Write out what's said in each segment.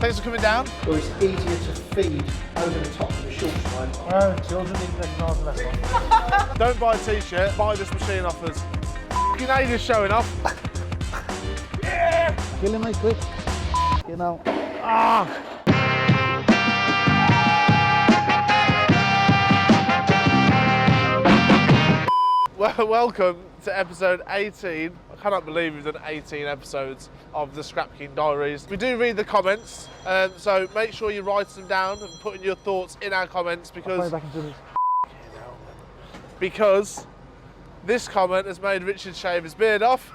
Thanks for coming down. Well, it's easier to feed over the top of the short side. Oh, children didn't recognise the last one. Don't buy a t-shirt, buy this machine off us. Your neighbour's showing off. Yeah! Kill him, mate, quick. You know. Ah! Well, welcome to episode 18. I cannot believe we've done 18 episodes of the Scrapking Diaries. We do read the comments, so make sure you write them down and put in your thoughts in our comments because this comment has made Richard shave his beard off.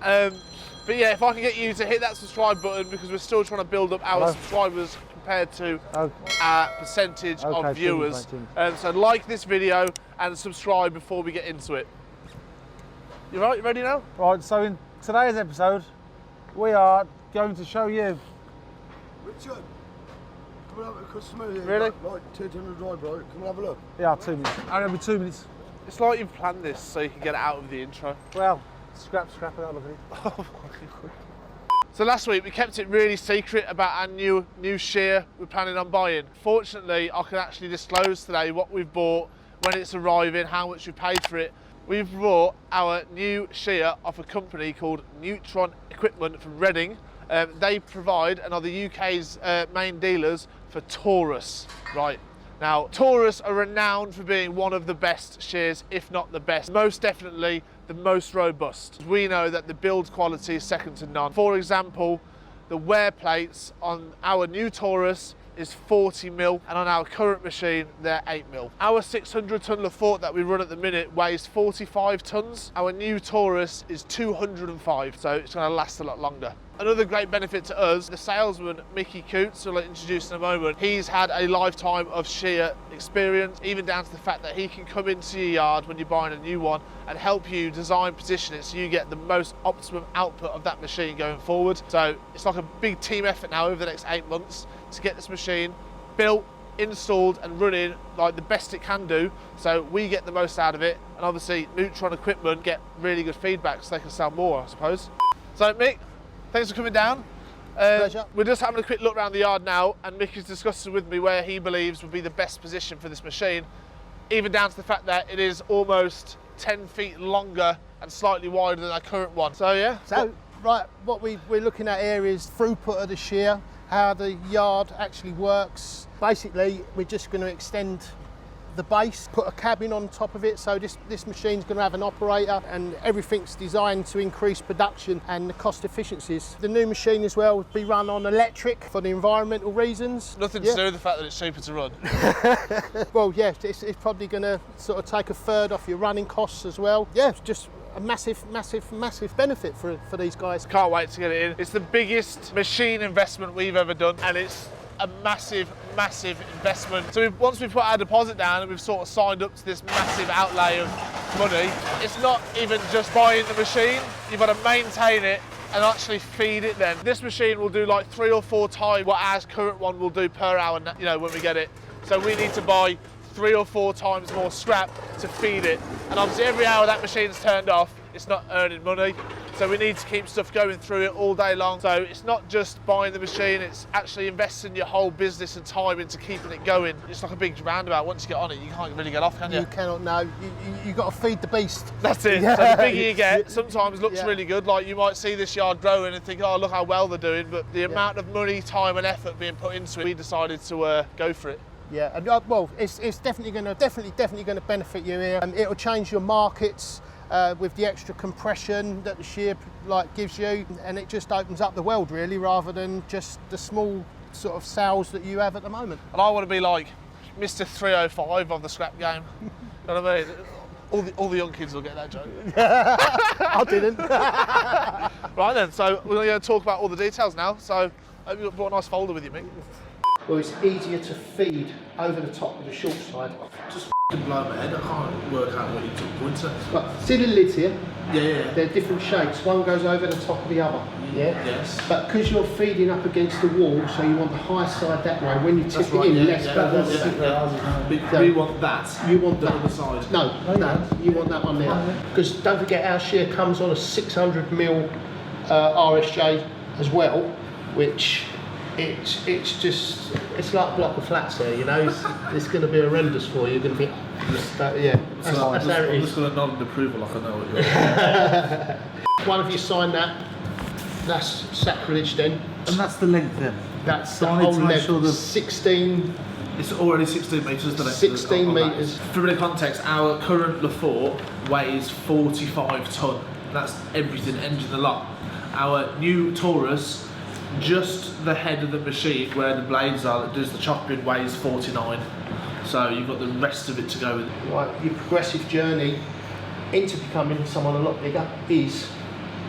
But yeah, if I can get you to hit that subscribe button because we're still trying to build up our subscribers compared to our percentage of viewers. So like this video and subscribe before we get into it. You right? You ready now? Right, so in today's episode, we are going to show you. Richard, come and have a customer here. Really? Like 200 drive, right? Come and have a look. Yeah, 2 minutes. Only 2 minutes. It's like you've planned this so you can get it out of the intro. Well, scrap, and I'll look at it. So last week we kept it really secret about our new shear we're planning on buying. Fortunately, I can actually disclose today what we've bought, when it's arriving, how much we paid for it. We've bought our new shear off a company called Neutron Equipment from Reading. They provide and are the UK's main dealers for Taurus. Right. Now, Taurus are renowned for being one of the best shears, if not the best. Most definitely the most robust. We know that the build quality is second to none. For example, the wear plates on our new Taurus is 40mm and on our current machine they're 8mm. Our 600 ton Lafort that we run at the minute weighs 45 tons. Our new Taurus is 205, so it's going to last a lot longer. Another great benefit to us, the salesman Mickey Coots, who I'll introduce in a moment, he's had a lifetime of shear experience, even down to the fact that he can come into your yard when you're buying a new one and help you design, position it so you get the most optimum output of that machine going forward. So it's like a big team effort now over the next 8 months to get this machine built, installed and running like the best it can do, so we get the most out of it, and obviously Neutron Equipment get really good feedback so they can sell more, I suppose. So Mick, thanks for coming down. Pleasure. We're just having a quick look around the yard now, and Mick is discussing with me where he believes would be the best position for this machine, even down to the fact that it is almost 10 feet longer and slightly wider than our current one. So yeah. So, right, what we're looking at here is throughput of the shear, how the yard actually works. Basically, we're just going to extend the base, put a cabin on top of it, so this machine's going to have an operator and everything's designed to increase production and the cost efficiencies. The new machine as well will be run on electric for the environmental reasons. Nothing to do with the fact that it's cheaper to run. Well, yeah, it's probably going to sort of take a third off your running costs as well. Yeah, it's just a massive benefit for these guys. Can't wait to get it in. It's the biggest machine investment we've ever done, and it's a massive investment. So once we've put our deposit down and we've sort of signed up to this massive outlay of money, it's not even just buying the machine, you've got to maintain it and actually feed it then. This machine will do like 3 or 4 times what our current one will do per hour, you know, when we get it. So we need to buy 3 or 4 times more scrap to feed it. And obviously every hour that machine's turned off, it's not earning money. So we need to keep stuff going through it all day long. So it's not just buying the machine, it's actually investing your whole business and time into keeping it going. It's like a big roundabout. Once you get on it, you can't really get off, can you? You cannot, no. You got to feed the beast. That's it. Yeah. So the bigger you get, sometimes looks really good. Like you might see this yard growing and think, oh, look how well they're doing. But the amount of money, time and effort being put into it, we decided to go for it. Yeah, and well, it's definitely going to benefit you here. It'll change your markets with the extra compression that the shear gives you, and it just opens up the world really, rather than just the small sort of sales that you have at the moment. And I want to be like Mr. 305 of the scrap game. You know what I mean? All the young kids will get that joke. I didn't. Right then, so we're going to talk about all the details now. So I hope you've brought a nice folder with you, Mick. Well, it's easier to feed over the top of the short side. Just blow my head. I can't work out what you took points at. But see the lids here? Yeah. They're different shapes. One goes over the top of the other. Yeah. Yes. But because you're feeding up against the wall, so you want the high side that way. When you tip it in, less balance. We want that. You want the that other side. No. You want that one there. Because don't forget, our shear comes on a 600mm RSJ as well, which it's like a block of flats here, you know. It's going to be horrendous for you. You're going to be, that's how it I'm is. just going to nod in approval like I know what you're One of you sign that. That's sacrilege then. And that's the length then. That's So the I need whole to make length. sure that 16. It's already 16 metres. 16 metres. For a bit of context, our current Lafort weighs 45 tonne. That's everything, engine, the lot. Our new Taurus, just the head of the machine where the blades are that does the chopping weighs 49. So you've got the rest of it to go with. Right, your progressive journey into becoming someone a lot bigger is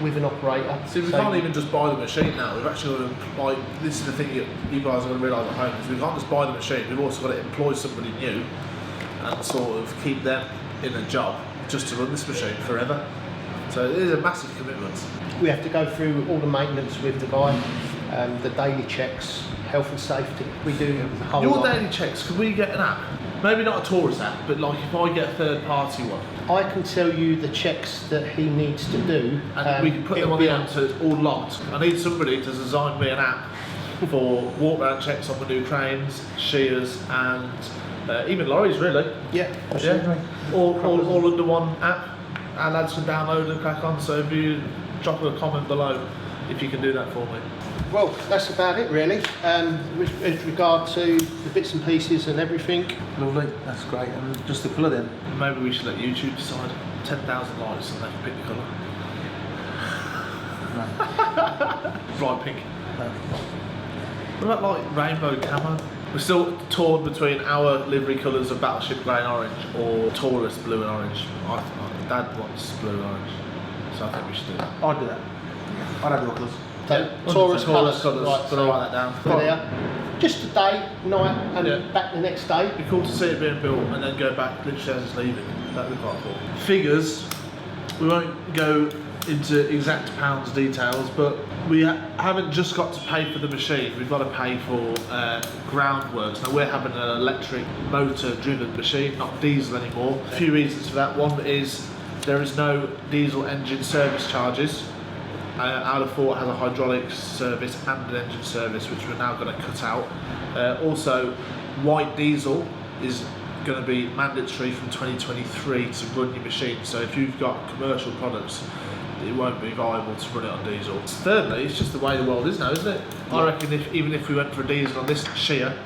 with an operator. See, we can't even just buy the machine now. We've actually got to, like, this is the thing you guys are going to realise at home, is we can't just buy the machine, we've also got to employ somebody new and sort of keep them in a job just to run this machine forever. So it is a massive commitment. We have to go through all the maintenance with the guy, the daily checks, health and safety. We do the whole Your lot. daily checks, could we get an app? Maybe not a Taurus app, but like if I get a third party one. I can tell you the checks that he needs to do. And we can put them it'll on be the app so it's all locked. I need somebody to design me an app for walk round checks on the new cranes, shears and even lorries really. Yeah, Yeah. All under one app. Our lads can download and crack on, so if you drop a comment below if you can do that for me. Well, that's about it really. With regard to the bits and pieces and everything. lovely, that's great. And just the colour then. Maybe we should let YouTube decide. 10,000 lights and they can pick the colour. Bright pink. What about like rainbow camo? We're still torn between our livery colours of Battleship grey and orange or Taurus blue and orange. Dad wants blue and orange, so I think we should do that. I'd do that. I'd have your colours. Taurus colours. Right, Right, so I'll write that down. there. Just a day, night, and Yeah. back the next day. It'd be cool to see it being built and then go back literally as it's leaving. That'd be quite cool. Figures, we won't go into exact pounds details, but we haven't just got to pay for the machine, we've got to pay for groundworks. Now we're having an electric motor driven machine, not diesel anymore. A few reasons for that. One is there is no diesel engine service charges. Our Lafort has a hydraulics service and an engine service, which we're now going to cut out. Also, white diesel is going to be mandatory from 2023 to run your machine. So if you've got commercial products, it won't be viable to run it on diesel. Thirdly, it's just the way the world is now, isn't it? Yeah. I reckon even if we went for a diesel on this shear,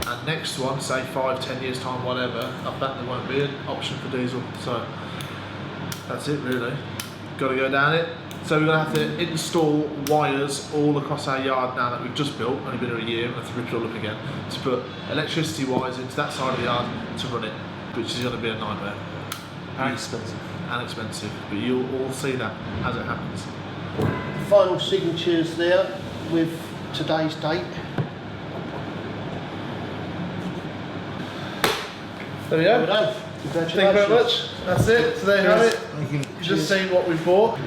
and next one, say 5-10 years time, whatever, I bet there won't be an option for diesel. So that's it really. Got to go down it. So we're going to have to install wires all across our yard now that we've just built, only been here a year, and have to rip it all up again, to put electricity wires into that side of the yard to run it, which is going to be a nightmare. And expensive. And expensive, but you'll all see that as it happens. Final signatures there with today's date. There we go. Well done. Thank you very much. That's it. So there you have it. Thank you. You've just seen what we've bought.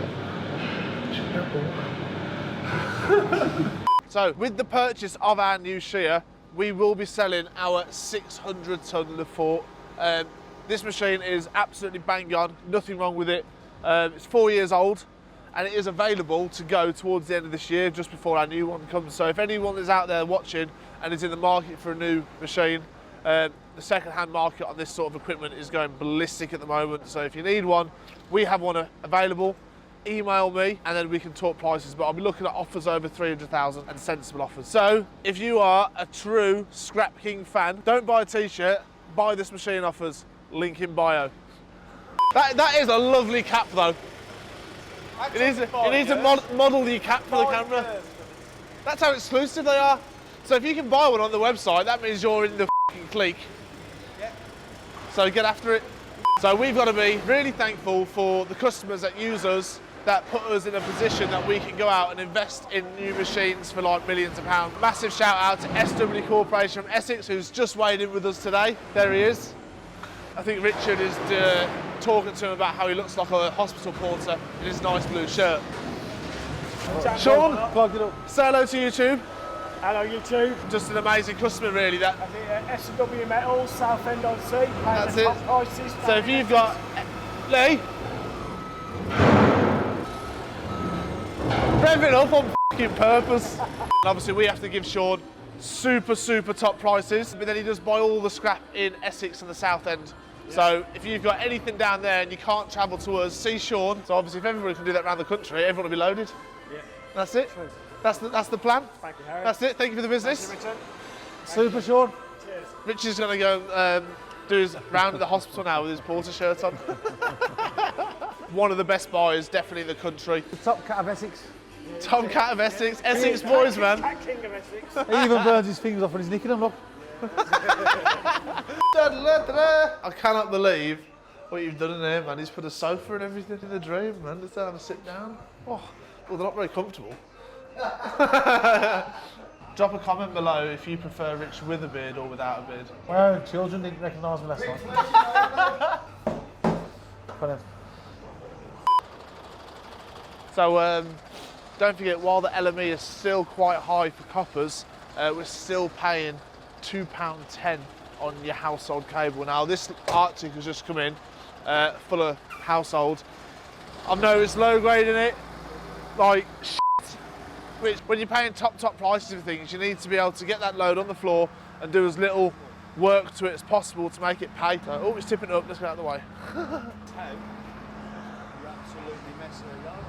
So with the purchase of our new shear, we will be selling our 600 tonne Lafort. This machine is absolutely bang on, nothing wrong with it. It's 4 years old and it is available to go towards the end of this year, just before our new one comes. So if anyone is out there watching and is in the market for a new machine, the second-hand market on this sort of equipment is going ballistic at the moment. So if you need one, we have one available. Email me and then we can talk prices, but I'll be looking at offers over 300,000 and sensible offers. So if you are a true Scrap King fan, don't buy a t-shirt, buy this machine offers. Link in bio. That is a lovely cap though. You need to model your cap for the camera. That's how exclusive they are. So if you can buy one on the website, that means you're in the f***ing clique. Yeah. So get after it. So we've got to be really thankful for the customers that use us, that put us in a position that we can go out and invest in new machines for like millions of pounds. Massive shout out to SW Corporation from Essex, who's just weighed in with us today. There he is. I think Richard is talking to him about how he looks like a hospital porter in his nice blue shirt. Sean, say hello to YouTube. Hello YouTube. Just an amazing customer really. That. S&W Metals, Southend on Sea, paying That's the it. top prices. So if you've got Lee. Rev it up on fucking purpose. And obviously we have to give Sean super top prices, but then he does buy all the scrap in Essex and the South End. So if you've got anything down there and you can't travel to us, see Sean. So obviously if everybody can do that around the country, everyone will be loaded. Yeah. That's it. That's the plan. Thank you, Harry. That's it. Thank you for the business. Thank you, Richard. Super, Sean. Cheers. Richard's going to go do his round at the hospital now with his Porter shirt on. One of the best buyers, definitely in the country. The top cat of Essex. Tom Cat of Essex. Essex boys, man. Cat King of Essex. He even burns his fingers off when he's nicking them, look. I cannot believe what you've done in there, man. He's put a sofa and everything in the dream, man. Let's have a sit down. Oh, well, they're not very comfortable. Drop a comment below if you prefer Rich with a beard or without a beard. Well, children didn't recognise me last night. So, don't forget, while the LME is still quite high for coppers, we're still paying £2.10 on your household cable. Now, this Arctic has just come in, full of household. I've noticed low grade in it, like shit. Which, when you're paying top prices for things, you need to be able to get that load on the floor and do as little work to it as possible to make it pay. So, oh, it's tipping up, let's get out of the way. You're absolutely messing around.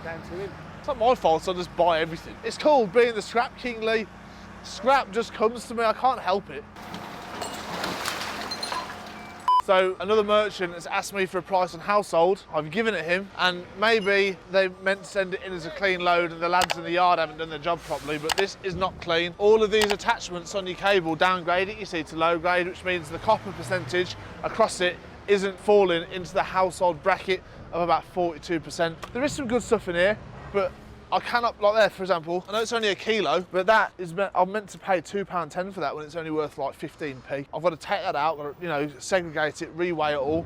Down to him. It's not my fault, so I just buy everything. It's cool being the scrap king, Lee. Scrap just comes to me, I can't help it. So another merchant has asked me for a price on household. I've given it him, and maybe they meant to send it in as a clean load and the lads in the yard haven't done their job properly, but this is not clean. All of these attachments on your cable downgrade it, you see, to low grade, which means the copper percentage across it isn't falling into the household bracket of about 42%. There is some good stuff in here, but I cannot, like there, for example, I know it's only a kilo, but that is, I'm meant to pay £2.10 for that when it's only worth like 15p. I've got to take that out, you know, segregate it, reweigh it all.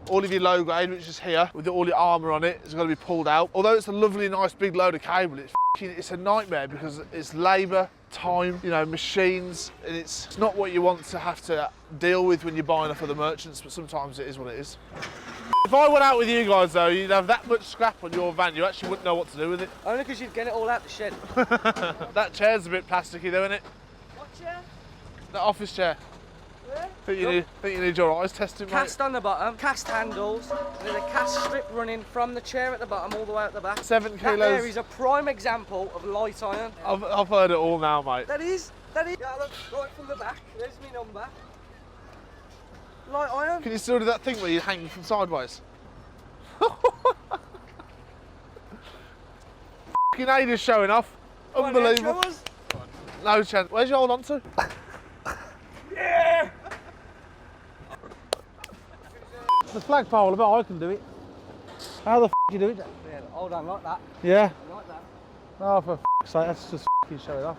All of your low grade, which is here, with all your armour on it, is going to be pulled out. Although it's a lovely, nice, big load of cable, it's a nightmare because it's labour, time, you know, machines, and it's not what you want to have to deal with when you're buying off other merchants, but sometimes it is what it is. If I went out with you guys though, you'd have that much scrap on your van, you actually wouldn't know what to do with it. Only because you'd get it all out the shed. That chair's a bit plasticky though, isn't it? What chair? That office chair. Where? Think you need your eyes testing, mate? Cast on the bottom, cast handles, there's a cast strip running from the chair at the bottom all the way out the back. 7 kilos. That there is a prime example of light iron. I've heard it all now, mate. That is. Yeah, look, right from the back, there's my number. Light iron. Can you still do that thing where you hang from sideways? Fucking Ada's showing off. Unbelievable. No chance. Where's you hold on to? Yeah! The flagpole, I bet I can do it. How the f you do it? Yeah, hold on, like that. Yeah? Like that. Oh, for f***'s sake, that's just f***ing show it off.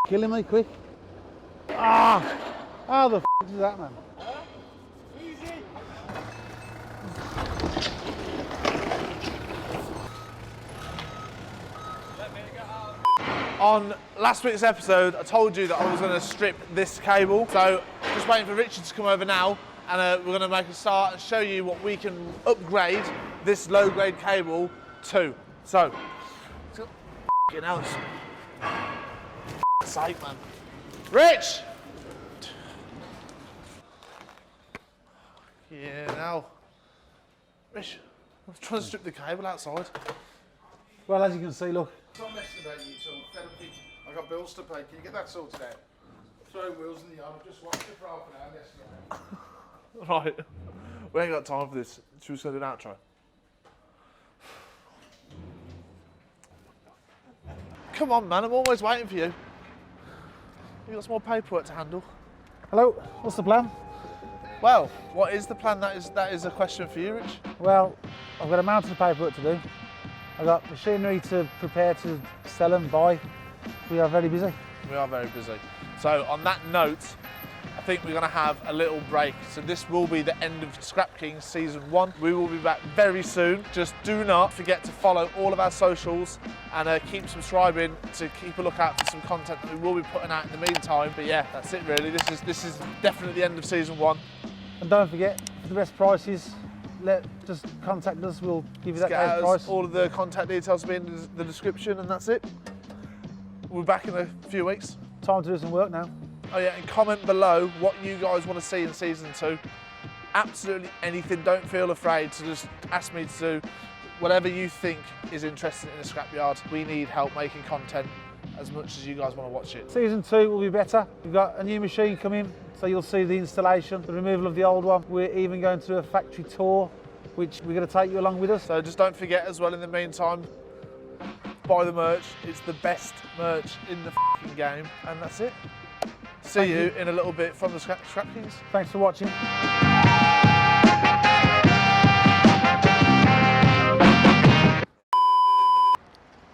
Killing me, quick. Ah! How the f*** is that, man? Easy! On last week's episode, I told you that I was going to strip this cable. So, just waiting for Richard to come over now, and we're going to make a start and show you what we can upgrade this low-grade cable to. So, f***ing hell, f***ing sake, man. Rich! Yeah, now. Rich, I'm trying to strip the cable outside. Well, as you can see, look. Stop messing about you, so I've got bills to pay. Can you get that sorted out? Throw wheels in the yard. I've just watched it for half an hour yesterday. Right, we ain't got time for this. Should we just do an outro? Come on, man, I'm always waiting for you. You got some more paperwork to handle. Hello, what's the plan? Well, what is the plan? That is a question for you, Rich. Well, I've got a mountain of paperwork to do. I've got machinery to prepare to sell and buy. We are very busy. We are very busy. So on that note, I think we're going to have a little break. So this will be the end of Scrap Kings Season 1. We will be back very soon. Just do not forget to follow all of our socials and keep subscribing to keep a lookout for some content that we will be putting out in the meantime. But yeah, that's it really. This is definitely the end of Season 1. And don't forget, for the best prices, just contact us. We'll give you that Get guy's us. price. All of the contact details will be in the description, and that's it. We'll be back in a few weeks. Time to do some work now. Oh yeah, and comment below what you guys want to see in season 2. Absolutely anything. Don't feel afraid to just ask me to do whatever you think is interesting in a scrapyard. We need help making content as much as you guys want to watch it. Season 2 will be better. We've got a new machine coming, so you'll see the installation, the removal of the old one. We're even going to do a factory tour, which we're going to take you along with us. So just don't forget as well, in the meantime, buy the merch. It's the best merch in the f***ing game. And that's it. See you in a little bit from the Scrapkings. Thanks for watching.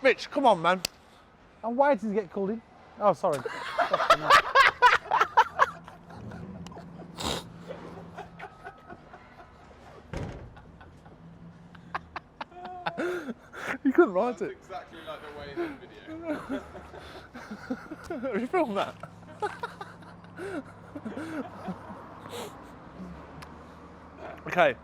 Rich, come on, man. I'm waiting to get called in. Oh, sorry. You couldn't write it. Exactly like the way in the video. Have you filmed that? Okay.